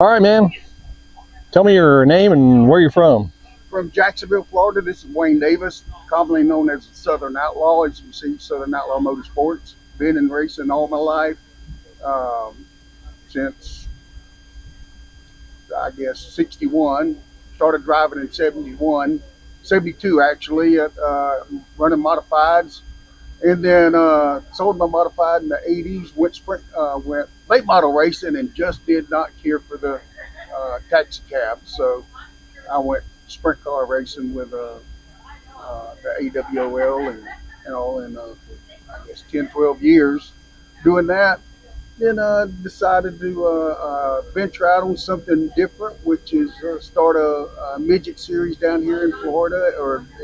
All right, man. Tell me your name and where you're from. From Jacksonville, Florida. This is Wayne Davis, commonly known as the Southern Outlaw. As you can see, Southern Outlaw Motorsports. Been in racing all my life, since I guess 61. Started driving in 71, 72 actually, at running modifieds, and then sold my modified in the 80s. Went late model racing and just did not care for the taxi cab, so I went sprint car racing with the AWOL and all in I guess 10-12 years doing that. Then decided to venture out on something different, which is start a midget series down here in Florida,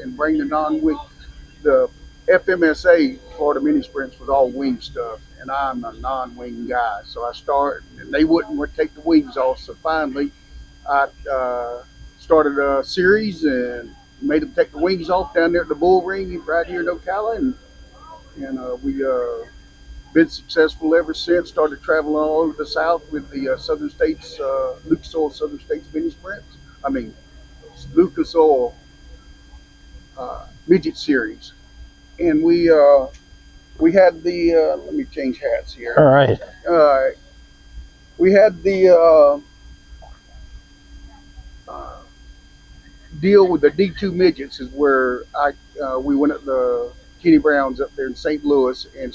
and bring the FMSA Florida Mini Sprints was all wing stuff, and I'm a non-wing guy, so I started, and they wouldn't take the wings off. So finally, I started a series and made them take the wings off down there at the Bull Ring right here in Ocala, and we been successful ever since. Started traveling all over the South with the Southern States, Lucas Oil Southern States Mini Sprints. I mean, Lucas Oil Midget Series, and we had the let me change hats here. All right. We had the deal with the D2 midgets, is where we went at the Kenny Brown's up there in St. Louis and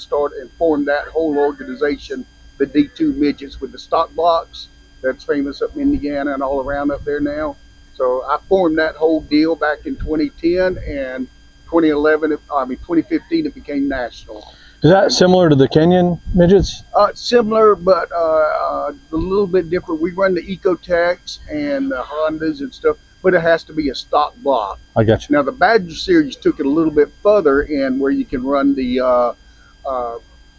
formed that whole organization, the D2 midgets, with the stock blocks that's famous up in Indiana and all around up there now. So I formed that whole deal back in 2010, and 2015 it became national. Is that similar to the Kenyan midgets? Similar, but a little bit different. We run the Ecotechs and the Hondas and stuff, but it has to be a stock block. I got you. Now the Badger series took it a little bit further, in where you can run the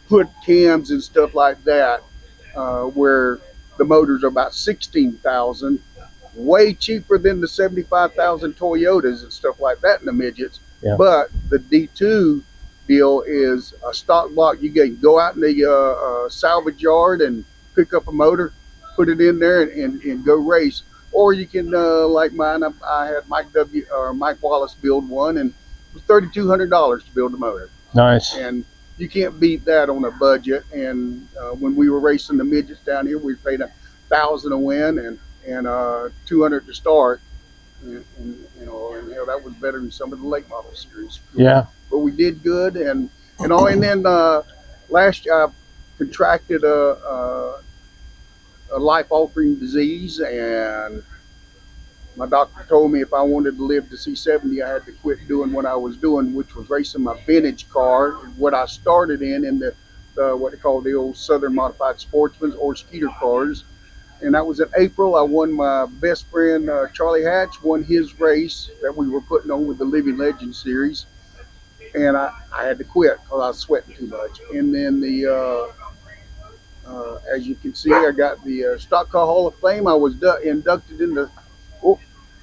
put cams and stuff like that, where the motors are about 16,000, way cheaper than the 75,000 Toyotas and stuff like that in the midgets. Yeah. But the D2 deal is a stock block. You can go out in the salvage yard and pick up a motor, put it in there, and go race. Or you can, like mine, I had Mike Wallace build one, and it was $3,200 to build the motor. Nice. And you can't beat that on a budget. And when we were racing the midgets down here, we paid $1,000 a win and $200 to start. And that was better than some of the late model series. Yeah. But we did good, and then last year I contracted a life-altering disease, and my doctor told me if I wanted to live to see 70, I had to quit doing what I was doing, which was racing my vintage car, what I started in the what they call the old Southern Modified Sportsmen or Skeeter cars. And that was in April. I won. My best friend Charlie Hatch won his race that we were putting on with the Living Legend series, and I had to quit because I was sweating too much. And then as you can see, I got the Stock Car Hall of Fame. I was inducted in the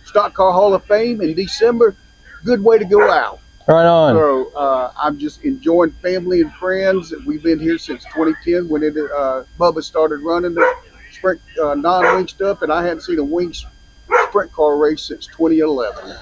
Stock Car Hall of Fame in December. Good way to go out. Right on. So I'm just enjoying family and friends. We've been here since 2010 when Bubba started running the sprint non-wing stuff, and I hadn't seen a wing sprint car race since 2011.